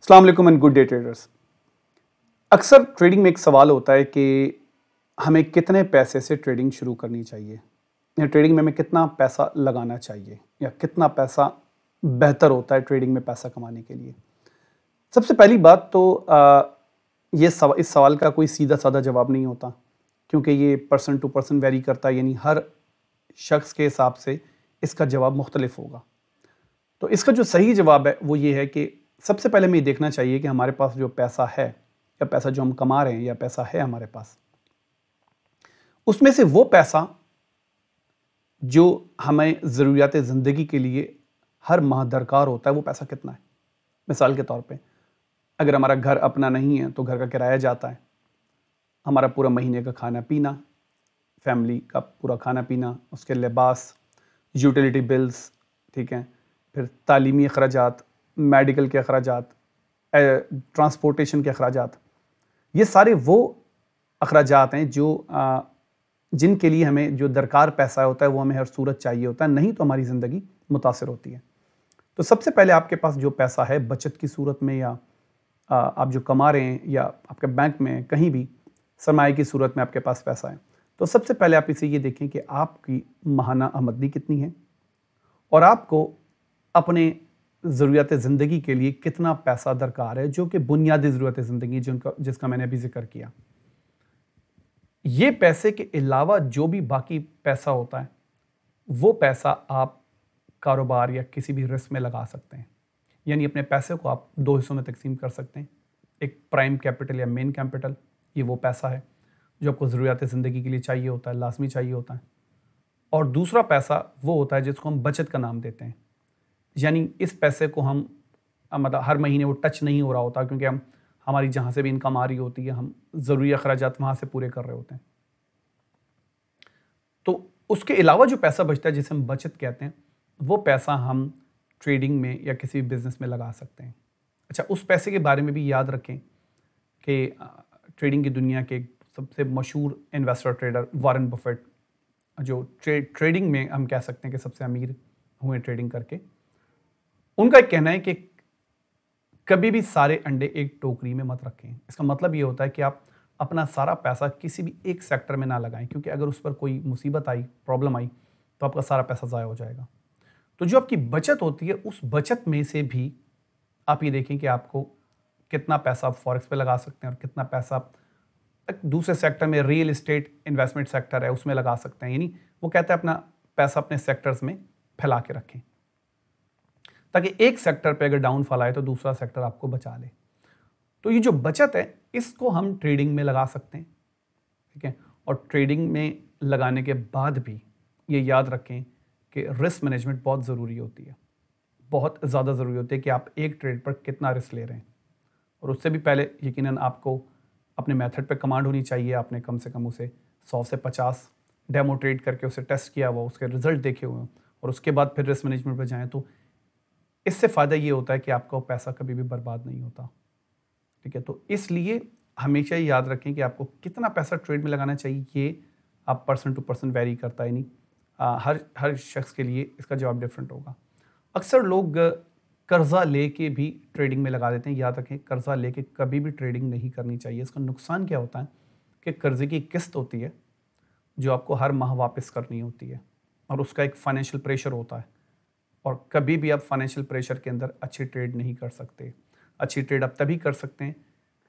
अस्सलाम वालेकुम and good day traders. अक्सर ट्रेडिंग में एक सवाल होता है कि हमें कितने पैसे से ट्रेडिंग शुरू करनी चाहिए या ट्रेडिंग में हमें कितना पैसा लगाना चाहिए या कितना पैसा बेहतर होता है ट्रेडिंग में पैसा कमाने के लिए। सबसे पहली बात तो इस सवाल का कोई सीधा साधा जवाब नहीं होता, क्योंकि ये पर्सन टू पर्सन वेरी करता है, यानी हर शख्स के हिसाब से इसका जवाब मुख्तलिफ होगा। तो इसका जो सही जवाब है वो ये है कि सबसे पहले हमें ये देखना चाहिए कि हमारे पास जो पैसा है या पैसा जो हम कमा रहे हैं या पैसा है हमारे पास, उसमें से वो पैसा जो हमें ज़रूरियात ज़िंदगी के लिए हर माह दरकार होता है वो पैसा कितना है। मिसाल के तौर पे अगर हमारा घर अपना नहीं है तो घर का किराया जाता है, हमारा पूरा महीने का खाना पीना, फैमिली का पूरा खाना पीना, उसके लिबास, यूटिलिटी बिल्स, ठीक है, फिर तालीमी अखराजात, मेडिकल के अखराजात, ट्रांसपोर्टेशन के अखराजात, ये सारे वो अखराजात हैं जो जिनके लिए हमें जो दरकार पैसा होता है वो हमें हर सूरत चाहिए होता है, नहीं तो हमारी ज़िंदगी मुतासिर होती है। तो सबसे पहले आपके पास जो पैसा है बचत की सूरत में या आप जो कमा रहे हैं या आपके बैंक में कहीं भी सरमाए की सूरत में आपके पास पैसा है, तो सबसे पहले आप इसे ये देखें कि आपकी माहाना आमदनी कितनी है और आपको अपने ज़रूरियात ज़िंदगी के लिए कितना पैसा दरकार है, जो कि बुनियादी ज़रूरत ज़िंदगी जिसका मैंने अभी जिक्र किया। ये पैसे के अलावा जो भी बाकी पैसा होता है वो पैसा आप कारोबार या किसी भी रिस्क में लगा सकते हैं, यानी अपने पैसे को आप दो हिस्सों में तकसीम कर सकते हैं। एक प्राइम कैपिटल या मेन कैपिटल, ये वो पैसा है जो आपको ज़रूरियात ज़िंदगी के लिए चाहिए होता है, लाजमी चाहिए होता है। और दूसरा पैसा वो होता है जिसको हम बचत का नाम देते हैं, यानी इस पैसे को हम मतलब हर महीने वो टच नहीं हो रहा होता, क्योंकि हमारी जहाँ से भी इनकम आ रही होती है हम ज़रूरी अखराजात वहाँ से पूरे कर रहे होते हैं। तो उसके अलावा जो पैसा बचता है जिसे हम बचत कहते हैं, वो पैसा हम ट्रेडिंग में या किसी भी बिज़नेस में लगा सकते हैं। अच्छा, उस पैसे के बारे में भी याद रखें कि ट्रेडिंग की दुनिया के सबसे मशहूर इन्वेस्टर ट्रेडर वॉरेन बफेट, जो ट्रेडिंग में हम कह सकते हैं कि सबसे अमीर हुए ट्रेडिंग करके, उनका एक कहना है कि कभी भी सारे अंडे एक टोकरी में मत रखें। इसका मतलब ये होता है कि आप अपना सारा पैसा किसी भी एक सेक्टर में ना लगाएं, क्योंकि अगर उस पर कोई मुसीबत आई, प्रॉब्लम आई, तो आपका सारा पैसा ज़ाया हो जाएगा। तो जो आपकी बचत होती है उस बचत में से भी आप ये देखें कि आपको कितना पैसा आप फॉरेक्स पे लगा सकते हैं और कितना पैसा आप एक दूसरे सेक्टर में, रियल एस्टेट इन्वेस्टमेंट सेक्टर है, उसमें लगा सकते हैं। यानी वो कहते हैं अपना पैसा अपने सेक्टर्स में फैला के रखें, ताकि एक सेक्टर पे अगर डाउनफॉल आए तो दूसरा सेक्टर आपको बचा ले। तो ये जो बचत है इसको हम ट्रेडिंग में लगा सकते हैं, ठीक है। और ट्रेडिंग में लगाने के बाद भी ये याद रखें कि रिस्क मैनेजमेंट बहुत ज़रूरी होती है, बहुत ज़्यादा ज़रूरी होती है कि आप एक ट्रेड पर कितना रिस्क ले रहे हैं। और उससे भी पहले यकीनन आपको अपने मेथड पे कमांड होनी चाहिए। आपने कम से कम उसे 100 से 50 डेमो ट्रेड करके उसे टेस्ट किया हुआ, उसके रिजल्ट देखे हुए, और उसके बाद फिर रिस्क मैनेजमेंट पर जाएँ, तो इससे फ़ायदा ये होता है कि आपका पैसा कभी भी बर्बाद नहीं होता, ठीक है। तो इसलिए हमेशा याद रखें कि आपको कितना पैसा ट्रेड में लगाना चाहिए, ये आप पर्सन टू पर्सन वेरी करता है, नहीं हर शख्स के लिए इसका जवाब डिफरेंट होगा। अक्सर लोग कर्ज़ा लेके भी ट्रेडिंग में लगा देते हैं। याद रखें, कर्ज़ा लेके कभी भी ट्रेडिंग नहीं करनी चाहिए। इसका नुकसान क्या होता है कि कर्ज़े की किस्त होती है जो आपको हर माह वापस करनी होती है, और उसका एक फाइनेंशियल प्रेशर होता है, और कभी भी आप फाइनेंशियल प्रेशर के अंदर अच्छी ट्रेड नहीं कर सकते। अच्छी ट्रेड आप तभी कर सकते हैं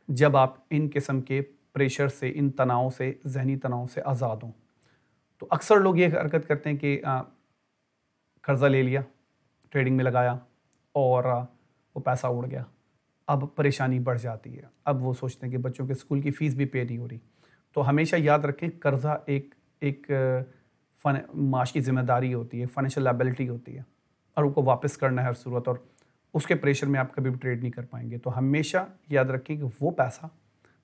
जब आप इन किस्म के प्रेशर से, इन तनाव से, जहनी तनाव से आज़ाद हों। तो अक्सर लोग ये हरकत करते हैं कि कर्ज़ा ले लिया, ट्रेडिंग में लगाया और वो पैसा उड़ गया। अब परेशानी बढ़ जाती है। अब वो सोचते हैं कि बच्चों के स्कूल की फ़ीस भी पे नहीं हो रही। तो हमेशा याद रखें, कर्ज़ा एक माश की ज़िम्मेदारी होती है, फाइनेंशियल लायबिलिटी होती है, और उनको वापस करना है हर सूरत, और उसके प्रेशर में आप कभी भी ट्रेड नहीं कर पाएंगे। तो हमेशा याद रखें कि वो पैसा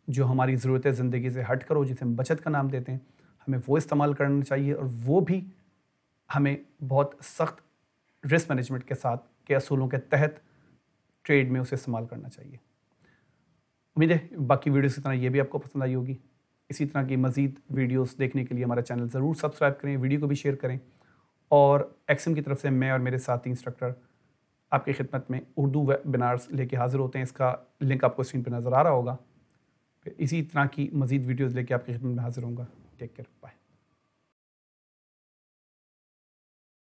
जो हमारी ज़रूरत ज़िंदगी से हट कर हो, जिसे हम बचत का नाम देते हैं, हमें वो इस्तेमाल करना चाहिए, और वो भी हमें बहुत सख्त रिस्क मैनेजमेंट के साथ के असूलों के तहत ट्रेड में उसे इस्तेमाल करना चाहिए। उम्मीद है बाकी वीडियोस की तरह ये भी आपको पसंद आई होगी। इसी तरह की मज़ीद वीडियोस देखने के लिए हमारा चैनल ज़रूर सब्सक्राइब करें, वीडियो को भी शेयर करें, और एक्सिम की तरफ से मैं और मेरे साथी इंस्ट्रक्टर आपकी खिदमत में उर्दू वेबिनार्स लेके हाजिर होते हैं। इसका लिंक आपको स्क्रीन पर नज़र आ रहा होगा। इसी तरह की मज़ीद वीडियोज़ लेके आपकी खिदमत में हाजिर होऊंगा। Take care, bye.